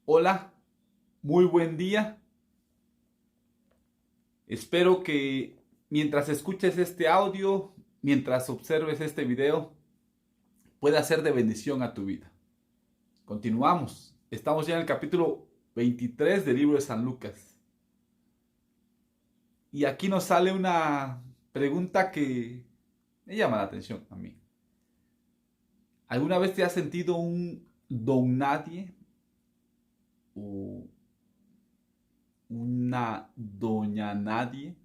Hola, muy buen día. Espero que mientras escuches este audio, mientras observes este video, pueda ser de bendición a tu vida. Continuamos. Estamos ya en el capítulo 23 del libro de San Lucas. Y aquí nos sale una pregunta que me llama la atención a mí. ¿Alguna vez te has sentido un don nadie o una doña nadie?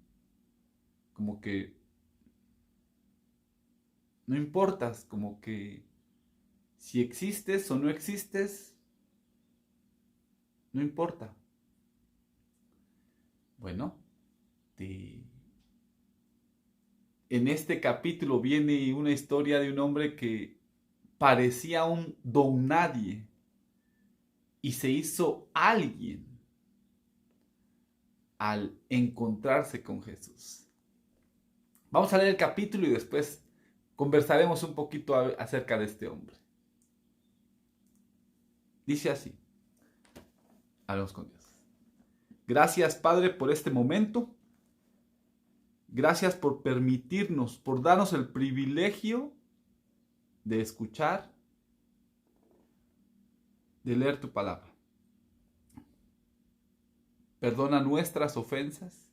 Como que no importas, como que si existes o no existes, no importa. Bueno, te- en este capítulo viene una historia de un hombre que parecía un don nadie y se hizo alguien al encontrarse con Jesús. Vamos a leer el capítulo y después conversaremos un poquito acerca de este hombre. Dice así, hablamos con Dios. Gracias, Padre, por este momento. Gracias por permitirnos, por darnos el privilegio de escuchar, de leer tu palabra. Perdona nuestras ofensas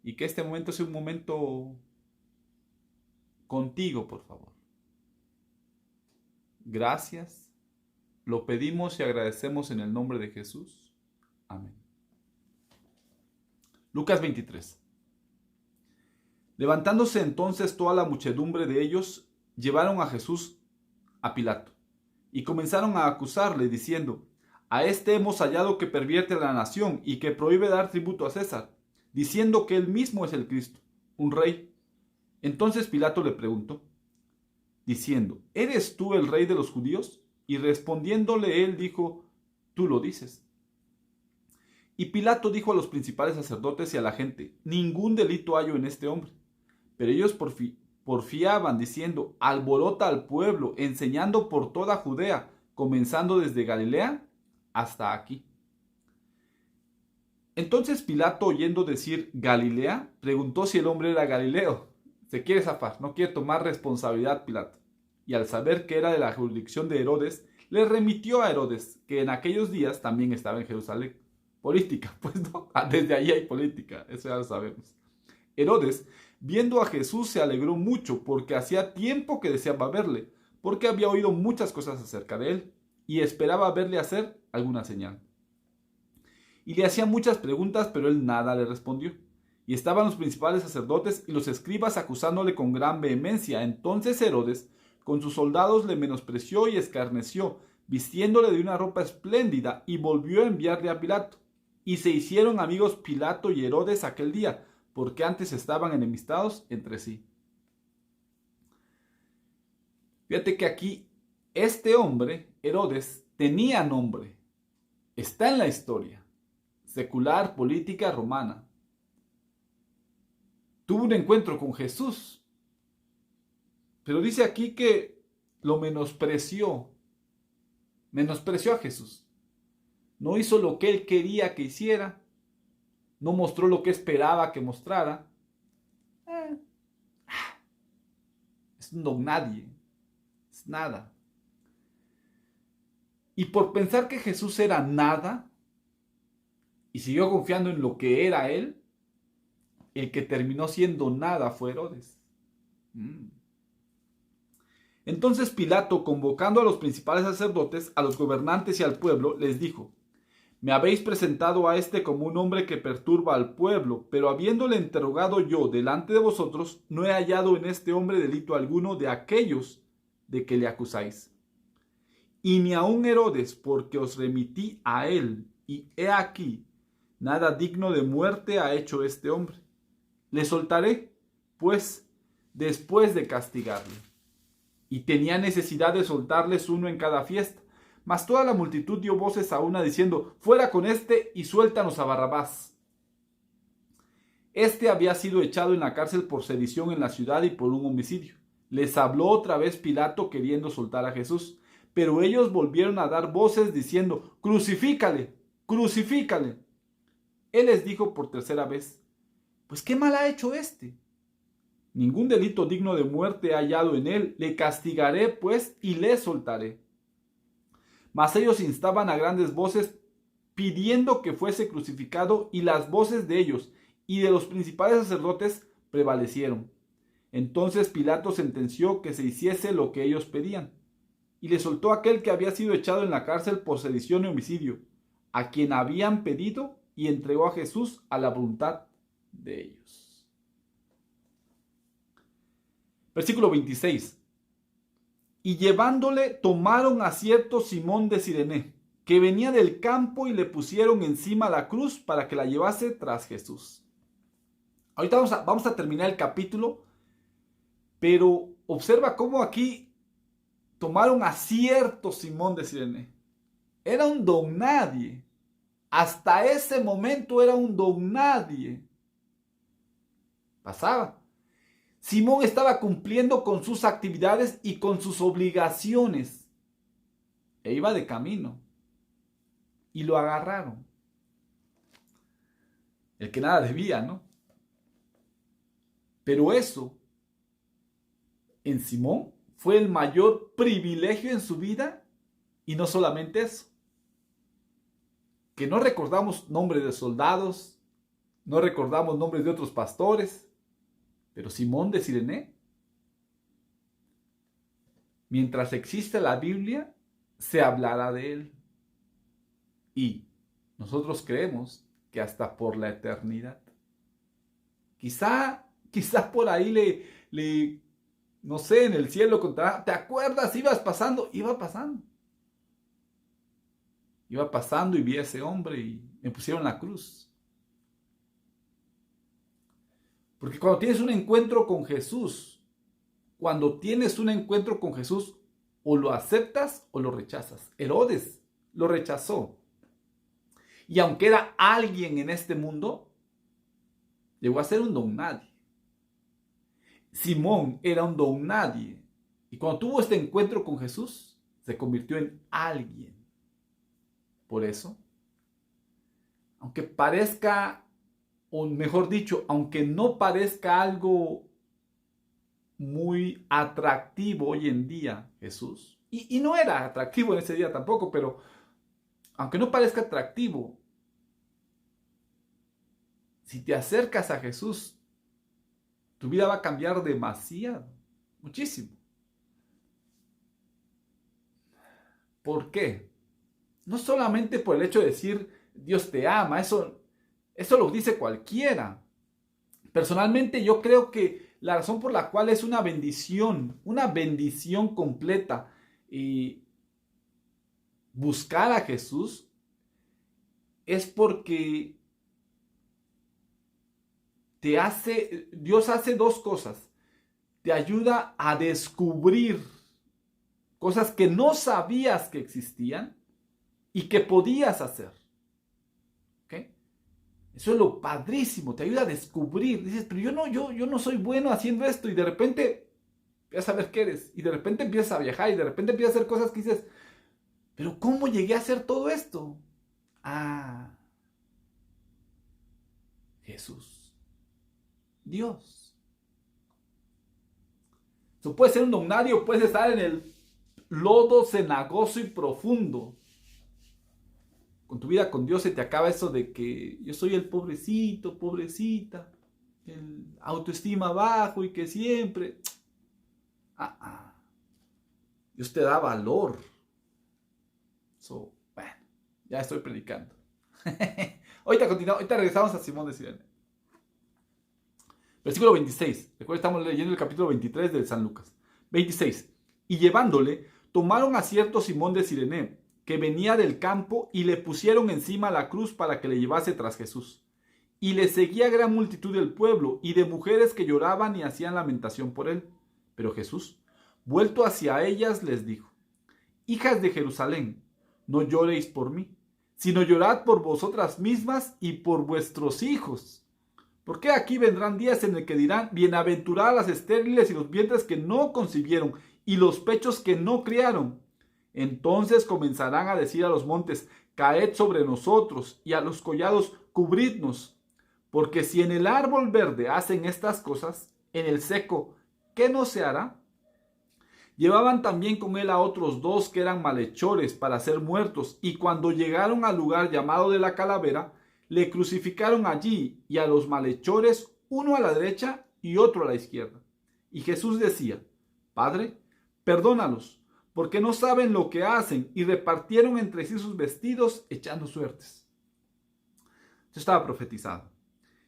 y que este momento sea un momento contigo, por favor. Gracias. Lo pedimos y agradecemos en el nombre de Jesús. Amén. Lucas 23. Levantándose entonces toda la muchedumbre de ellos, llevaron a Jesús a Pilato y comenzaron a acusarle diciendo: a este hemos hallado que pervierte la nación y que prohíbe dar tributo a César, diciendo que él mismo es el Cristo, un rey. Entonces Pilato le preguntó, diciendo: ¿eres tú el rey de los judíos? Y respondiéndole él dijo: tú lo dices. Y Pilato dijo a los principales sacerdotes y a la gente: ningún delito hallo en este hombre. Pero ellos porfiaban diciendo: alborota al pueblo, enseñando por toda Judea, comenzando desde Galilea hasta aquí. Entonces Pilato, oyendo decir Galilea, preguntó si el hombre era Galileo. Se quiere zafar, no quiere tomar responsabilidad Pilato. Y al saber que era de la jurisdicción de Herodes, le remitió a Herodes, que en aquellos días también estaba en Jerusalén. Política, pues no, desde ahí hay política, eso ya lo sabemos. Herodes, viendo a Jesús, se alegró mucho porque hacía tiempo que deseaba verle, porque había oído muchas cosas acerca de él y esperaba verle hacer alguna señal. Y le hacía muchas preguntas, pero él nada le respondió. Y estaban los principales sacerdotes y los escribas acusándole con gran vehemencia. Entonces Herodes, con sus soldados, le menospreció y escarneció, vistiéndole de una ropa espléndida, y volvió a enviarle a Pilato. Y se hicieron amigos Pilato y Herodes aquel día, porque antes estaban enemistados entre sí. Fíjate que aquí este hombre, Herodes, tenía nombre. Está en la historia secular, política romana. Tuvo un encuentro con Jesús, pero dice aquí que lo menospreció a Jesús. No hizo lo que él quería que hiciera, no mostró lo que esperaba que mostrara. Eh, es un don nadie, es nada. Y por pensar que Jesús era nada, y siguió confiando en lo que era él, el que terminó siendo nada fue Herodes. Entonces Pilato, convocando a los principales sacerdotes, a los gobernantes y al pueblo, les dijo: me habéis presentado a este como un hombre que perturba al pueblo, pero habiéndole interrogado yo delante de vosotros, no he hallado en este hombre delito alguno de aquellos de que le acusáis. Y ni aun Herodes, porque os remití a él, y he aquí, nada digno de muerte ha hecho este hombre. Le soltaré, pues, después de castigarle. Y tenía necesidad de soltarles uno en cada fiesta. Mas toda la multitud dio voces a una diciendo: fuera con este y suéltanos a Barrabás. Este había sido echado en la cárcel por sedición en la ciudad y por un homicidio. Les habló otra vez Pilato queriendo soltar a Jesús. Pero ellos volvieron a dar voces diciendo: crucifícale, crucifícale. Él les dijo por tercera vez: pues qué mal ha hecho este. Ningún delito digno de muerte he hallado en él. Le castigaré pues y le soltaré. Mas ellos instaban a grandes voces pidiendo que fuese crucificado, y las voces de ellos y de los principales sacerdotes prevalecieron. Entonces Pilato sentenció que se hiciese lo que ellos pedían, y le soltó a aquel que había sido echado en la cárcel por sedición y homicidio, a quien habían pedido, y entregó a Jesús a la voluntad de ellos. Versículo 26. Y llevándole, tomaron a cierto Simón de Cirene, que venía del campo, y le pusieron encima la cruz para que la llevase tras Jesús. Ahorita vamos a terminar el capítulo, pero observa cómo aquí tomaron a cierto Simón de Cirene. Era un don nadie. Hasta ese momento era un don nadie. Pasaba. Simón estaba cumpliendo con sus actividades y con sus obligaciones. E iba de camino. Y lo agarraron. El que nada debía, ¿no? Pero eso, en Simón, fue el mayor privilegio en su vida. Y no solamente eso. Que no recordamos nombres de soldados, no recordamos nombres de otros pastores, pero Simón de Cirene, mientras exista la Biblia, se hablará de él. Y nosotros creemos que hasta por la eternidad. Quizá por ahí no sé, en el cielo contará: ¿te acuerdas? Ibas pasando. Iba pasando y vi a ese hombre y me pusieron la cruz. Porque cuando tienes un encuentro con Jesús, o lo aceptas o lo rechazas. Herodes lo rechazó. Y aunque era alguien en este mundo, llegó a ser un don nadie. Simón era un don nadie. Y cuando tuvo este encuentro con Jesús, se convirtió en alguien. Por eso, aunque parezca, o mejor dicho, aunque no parezca algo muy atractivo hoy en día, Jesús, y no era atractivo en ese día tampoco, pero aunque no parezca atractivo, si te acercas a Jesús, tu vida va a cambiar demasiado, muchísimo. ¿Por qué? No solamente por el hecho de decir Dios te ama, eso lo dice cualquiera. Personalmente yo creo que la razón por la cual es una bendición completa, y buscar a Jesús, es porque Dios hace dos cosas. Te ayuda a descubrir cosas que no sabías que existían y que podías hacer. ¿Ok? Eso es lo padrísimo, te ayuda a descubrir. Dices, pero yo no soy bueno haciendo esto, y de repente empiezas a ver qué eres, y de repente empiezas a viajar, y de repente empiezas a hacer cosas que dices, pero ¿cómo llegué a hacer todo esto? Ah, Jesús, Dios. Eso puede ser un don nadie, o puedes estar en el lodo cenagoso y profundo. Con tu vida con Dios se te acaba eso de que yo soy el pobrecito, pobrecita, el autoestima bajo y que siempre... Dios te da valor. Bueno, ya estoy predicando. Ahorita regresamos a Simón de Cirene. Versículo 26. Recuerda, estamos leyendo el capítulo 23 de San Lucas. 26. Y llevándole, tomaron a cierto Simón de Cirene, que venía del campo, y le pusieron encima la cruz para que le llevase tras Jesús. Y le seguía gran multitud del pueblo y de mujeres que lloraban y hacían lamentación por él. Pero Jesús, vuelto hacia ellas, les dijo: hijas de Jerusalén, no lloréis por mí, sino llorad por vosotras mismas y por vuestros hijos. Porque aquí vendrán días en el que dirán: bienaventuradas las estériles y los vientres que no concibieron y los pechos que no criaron. Entonces comenzarán a decir a los montes, caed sobre nosotros, y a los collados, cubridnos. Porque si en el árbol verde hacen estas cosas, en el seco, ¿qué no se hará? Llevaban también con él a otros dos que eran malhechores para ser muertos, y cuando llegaron al lugar llamado de la calavera, le crucificaron allí, y a los malhechores, uno a la derecha y otro a la izquierda. Y Jesús decía, Padre, perdónalos, porque no saben lo que hacen, y repartieron entre sí sus vestidos, echando suertes. Esto estaba profetizado.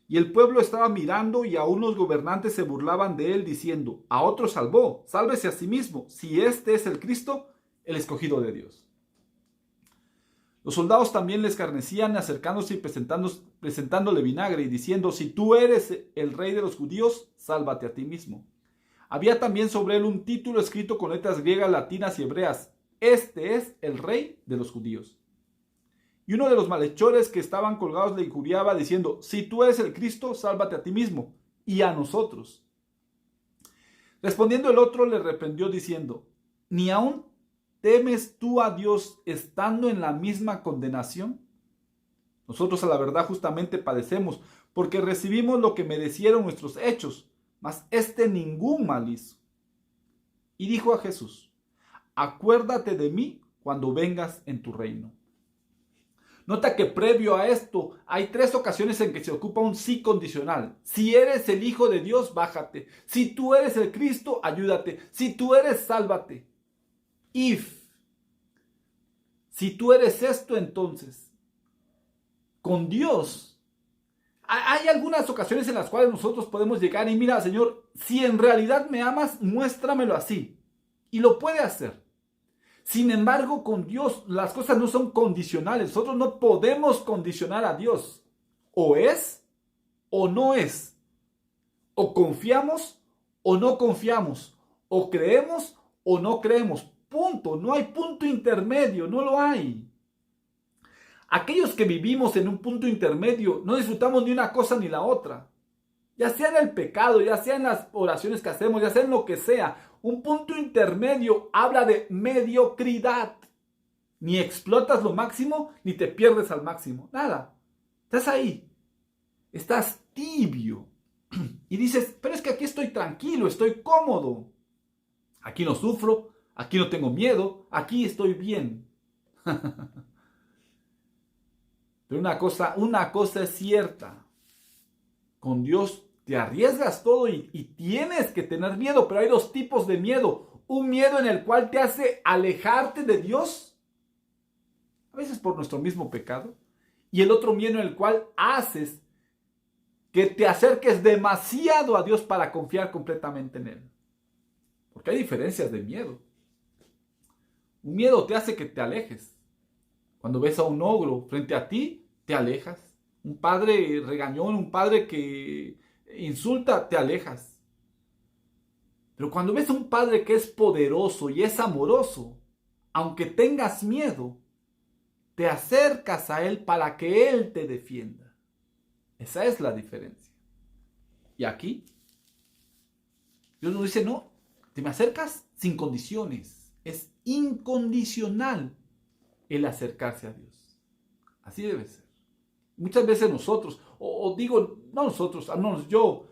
Y el pueblo estaba mirando, y aún los gobernantes se burlaban de él, diciendo, a otro salvó, sálvese a sí mismo, si este es el Cristo, el escogido de Dios. Los soldados también le escarnecían, acercándose y presentándole vinagre, y diciendo, si tú eres el rey de los judíos, sálvate a ti mismo. Había también sobre él un título escrito con letras griegas, latinas y hebreas, este es el rey de los judíos. Y uno de los malhechores que estaban colgados le injuriaba, diciendo, si tú eres el Cristo, sálvate a ti mismo y a nosotros. Respondiendo el otro le reprendió diciendo, ¿ni aún temes tú a Dios estando en la misma condenación? Nosotros a la verdad justamente padecemos, porque recibimos lo que merecieron nuestros hechos, mas este ningún mal hizo. Y dijo a Jesús, acuérdate de mí cuando vengas en tu reino. Nota que previo a esto hay 3 ocasiones en que se ocupa un sí condicional. Si eres el Hijo de Dios, bájate. Si tú eres el Cristo, ayúdate. Si tú eres, sálvate. Si tú eres esto, entonces, con Dios, hay algunas ocasiones en las cuales nosotros podemos llegar y mira, Señor, si en realidad me amas, muéstramelo así. Y lo puede hacer. Sin embargo, con Dios las cosas no son condicionales. Nosotros no podemos condicionar a Dios. O es o no es. O confiamos o no confiamos. O creemos o no creemos. Punto. No hay punto intermedio. No lo hay. Aquellos que vivimos en un punto intermedio no disfrutamos ni una cosa ni la otra. Ya sea en el pecado, ya sea en las oraciones que hacemos, ya sea en lo que sea. Un punto intermedio habla de mediocridad. Ni explotas lo máximo, ni te pierdes al máximo. Nada. Estás ahí. Estás tibio. Y dices, pero es que aquí estoy tranquilo, estoy cómodo. Aquí no sufro, aquí no tengo miedo, aquí estoy bien. Pero una cosa es cierta. Con Dios te arriesgas todo y tienes que tener miedo, pero hay 2 tipos de miedo. Un miedo en el cual te hace alejarte de Dios, a veces por nuestro mismo pecado, y el otro miedo en el cual haces que te acerques demasiado a Dios para confiar completamente en Él. Porque hay diferencias de miedo. Un miedo te hace que te alejes. Cuando ves a un ogro frente a ti, te alejas. Un padre regañón, un padre que insulta, te alejas. Pero cuando ves a un padre que es poderoso y es amoroso, aunque tengas miedo, te acercas a él para que él te defienda. Esa es la diferencia. Y aquí, Dios nos dice, no, te me acercas sin condiciones. Es incondicional el acercarse a Dios. Así debe ser. Muchas veces nosotros, o digo, no nosotros, al menos yo,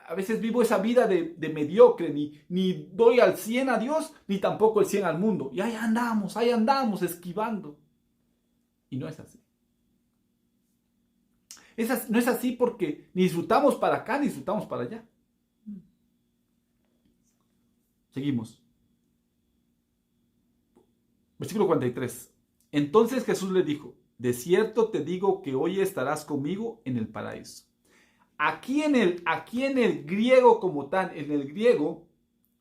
a veces vivo esa vida de mediocre, ni doy al 100 a Dios, ni tampoco el 100 al mundo. Y ahí andamos esquivando. Y no es así. No es así porque ni disfrutamos para acá, ni disfrutamos para allá. Seguimos. Versículo 43. Entonces Jesús le dijo, de cierto te digo que hoy estarás conmigo en el paraíso. Aquí en el griego como tal, en el griego,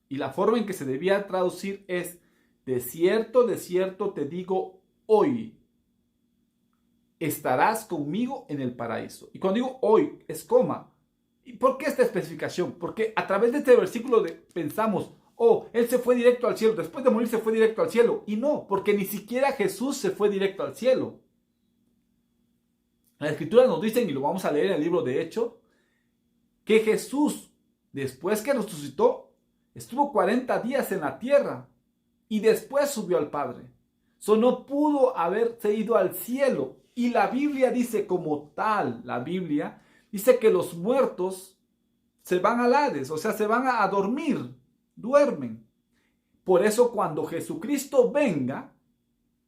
y la forma en que se debía traducir es, de cierto te digo hoy, estarás conmigo en el paraíso. Y cuando digo hoy, es coma. ¿Y por qué esta especificación? Porque a través de este versículo pensamos, él se fue directo al cielo, después de morir se fue directo al cielo. Y no, porque ni siquiera Jesús se fue directo al cielo. Las escrituras nos dicen, y lo vamos a leer en el libro de Hechos, que Jesús, después que resucitó, estuvo 40 días en la tierra y después subió al Padre. Eso no pudo haberse ido al cielo. Y la Biblia dice como tal, la Biblia dice que los muertos se van al Hades, o sea, se van a dormir, duermen. Por eso cuando Jesucristo venga,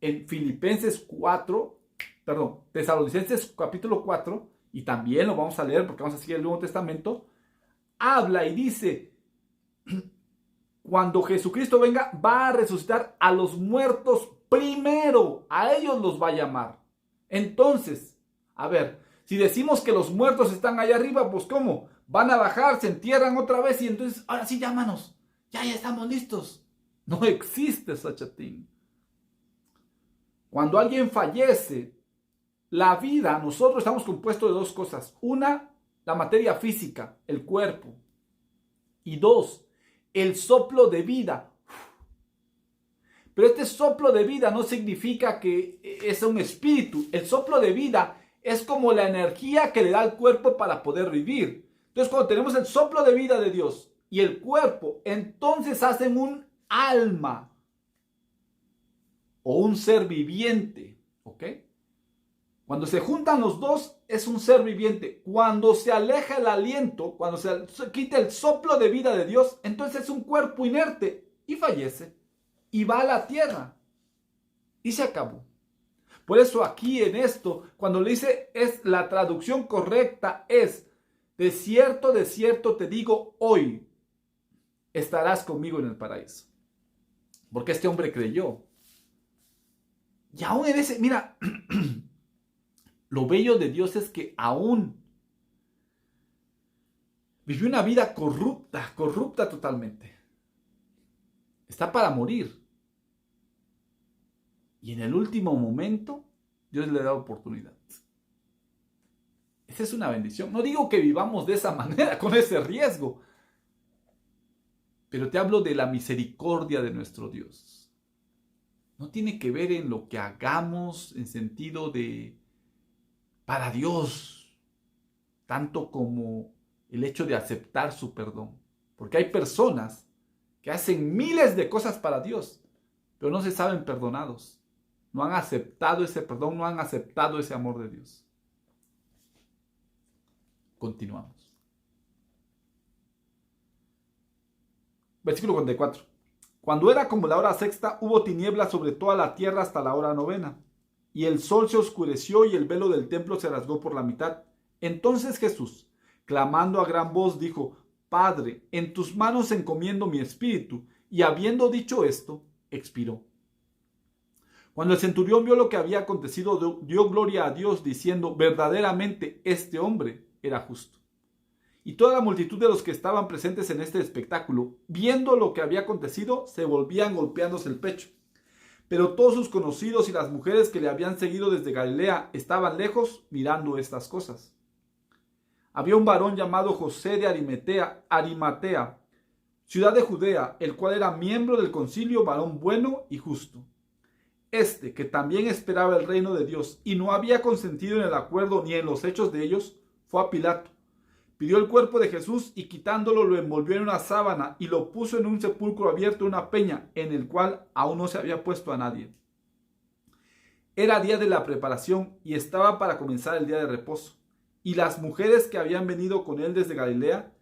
en Tesalonicenses capítulo 4, y también lo vamos a leer porque vamos a seguir el Nuevo Testamento, habla y dice, cuando Jesucristo venga, va a resucitar a los muertos primero, a ellos los va a llamar. Entonces, a ver, si decimos que los muertos están allá arriba, pues ¿cómo? Van a bajar, se entierran otra vez y entonces, ahora sí, llámanos, ya estamos listos. No existe such a thing. Cuando alguien fallece, la vida, nosotros estamos compuestos de dos cosas. Una, la materia física, el cuerpo. Y dos, el soplo de vida. Pero este soplo de vida no significa que es un espíritu. El soplo de vida es como la energía que le da al cuerpo para poder vivir. Entonces, cuando tenemos el soplo de vida de Dios y el cuerpo, entonces hacen un alma o un ser viviente, ¿ok? Cuando se juntan los dos, es un ser viviente. Cuando se aleja el aliento, cuando se quita el soplo de vida de Dios, entonces es un cuerpo inerte y fallece. Y va a la tierra. Y se acabó. Por eso aquí en esto, cuando le dice, la traducción correcta es, de cierto te digo hoy, estarás conmigo en el paraíso. Porque este hombre creyó. Y aún en ese, mira, lo bello de Dios es que aún vivió una vida corrupta totalmente. Está para morir. Y en el último momento, Dios le da oportunidad. Esa es una bendición. No digo que vivamos de esa manera, con ese riesgo. Pero te hablo de la misericordia de nuestro Dios. No tiene que ver en lo que hagamos en sentido de para Dios, tanto como el hecho de aceptar su perdón. Porque hay personas que hacen miles de cosas para Dios, pero no se saben perdonados. No han aceptado ese perdón, no han aceptado ese amor de Dios. Continuamos. Versículo 44. Cuando era como la hora sexta, hubo tinieblas sobre toda la tierra hasta la hora novena. Y el sol se oscureció y el velo del templo se rasgó por la mitad. Entonces Jesús, clamando a gran voz, dijo, Padre, en tus manos encomiendo mi espíritu. Y habiendo dicho esto, expiró. Cuando el centurión vio lo que había acontecido, dio gloria a Dios, diciendo, verdaderamente este hombre era justo. Y toda la multitud de los que estaban presentes en este espectáculo, viendo lo que había acontecido, se volvían golpeándose el pecho. Pero todos sus conocidos y las mujeres que le habían seguido desde Galilea estaban lejos mirando estas cosas. Había un varón llamado José de Arimatea, ciudad de Judea, el cual era miembro del concilio, varón bueno y justo. Este, que también esperaba el reino de Dios y no había consentido en el acuerdo ni en los hechos de ellos, fue a Pilato. Pidió el cuerpo de Jesús y quitándolo lo envolvió en una sábana y lo puso en un sepulcro abierto en una peña en el cual aún no se había puesto a nadie. Era día de la preparación y estaba para comenzar el día de reposo. Y las mujeres que habían venido con él desde Galilea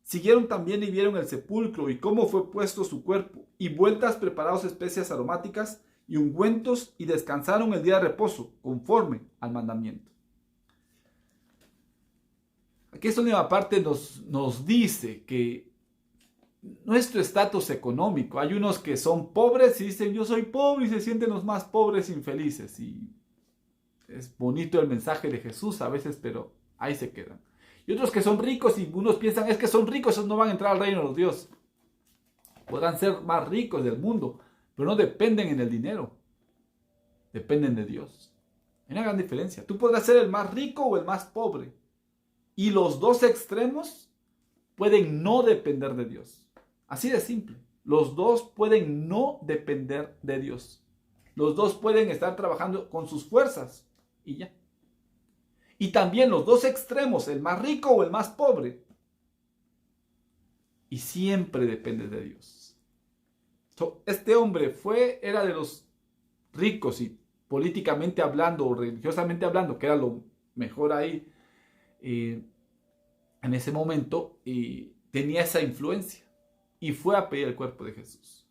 siguieron también y vieron el sepulcro y cómo fue puesto su cuerpo y vueltas preparados especias aromáticas y ungüentos y descansaron el día de reposo conforme al mandamiento. Aquí esta última parte nos dice que nuestro estatus económico, hay unos que son pobres y dicen yo soy pobre y se sienten los más pobres infelices y es bonito el mensaje de Jesús a veces, pero ahí se quedan. Y otros que son ricos y unos piensan es que son ricos, esos no van a entrar al reino de los dioses. Podrán ser más ricos del mundo, pero no dependen en el dinero, dependen de Dios. Hay una gran diferencia. Tú podrás ser el más rico o el más pobre. Y los dos extremos pueden no depender de Dios. Así de simple. Los dos pueden no depender de Dios. Los dos pueden estar trabajando con sus fuerzas y ya. Y también los dos extremos, el más rico o el más pobre. Y siempre depende de Dios. Este hombre era de los ricos y políticamente hablando o religiosamente hablando, que era lo mejor ahí en ese momento, tenía esa influencia y fue a pedir el cuerpo de Jesús.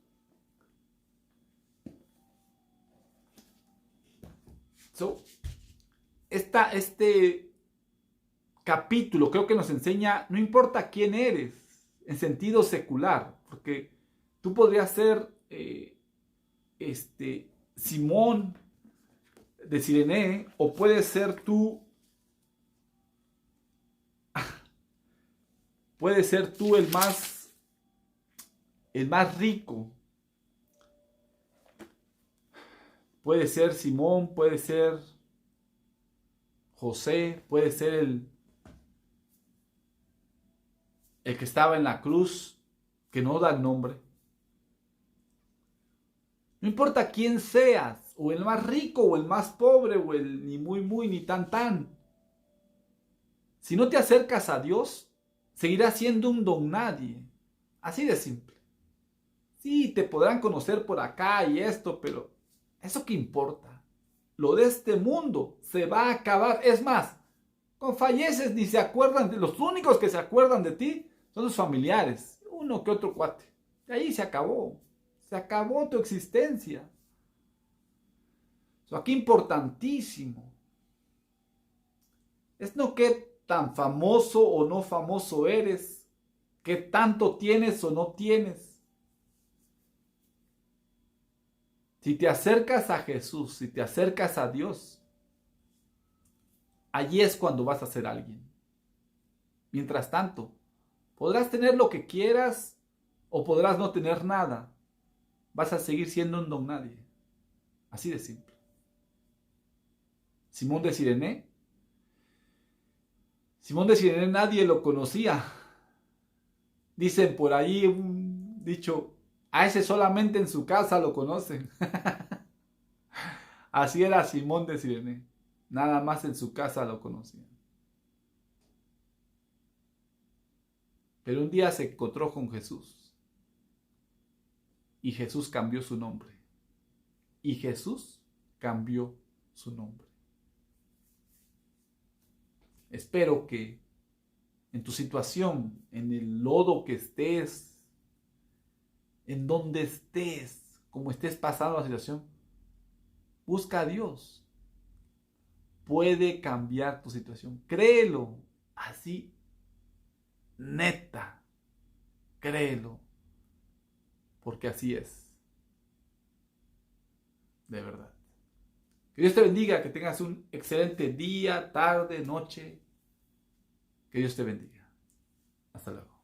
Este capítulo creo que nos enseña, no importa quién eres, en sentido secular, porque tú podrías ser Simón de Cirene, o puedes ser tú el más rico. Puede ser Simón, puede ser José, puede ser el que estaba en la cruz, que no da el nombre. No importa quién seas, o el más rico, o el más pobre, o el ni muy muy, ni tan tan. Si no te acercas a Dios, seguirás siendo un don nadie. Así de simple. Sí, te podrán conocer por acá y esto, pero ¿eso qué importa? Lo de este mundo se va a acabar. Es más, cuando falleces ni se acuerdan los únicos que se acuerdan de ti son tus familiares, uno que otro cuate. Y ahí se acabó. Se acabó tu existencia. Aquí importantísimo. Es no qué tan famoso o no famoso eres, qué tanto tienes o no tienes. Si te acercas a Jesús, si te acercas a Dios, allí es cuando vas a ser alguien. Mientras tanto, podrás tener lo que quieras o podrás no tener nada. Vas a seguir siendo un don nadie. Así de simple. Simón de Cirene nadie lo conocía. Dicen por ahí un dicho, a ese solamente en su casa lo conocen. Así era Simón de Cirene. Nada más en su casa lo conocían. Pero un día se encontró con Jesús. Y Jesús cambió su nombre. Y Jesús cambió su nombre. Espero que en tu situación, en el lodo que estés, en donde estés, como estés pasando la situación, busca a Dios. Puede cambiar tu situación. Créelo. Así, neta. Créelo. Porque así es. De verdad. Que Dios te bendiga, que tengas un excelente día, tarde, noche. Que Dios te bendiga. Hasta luego.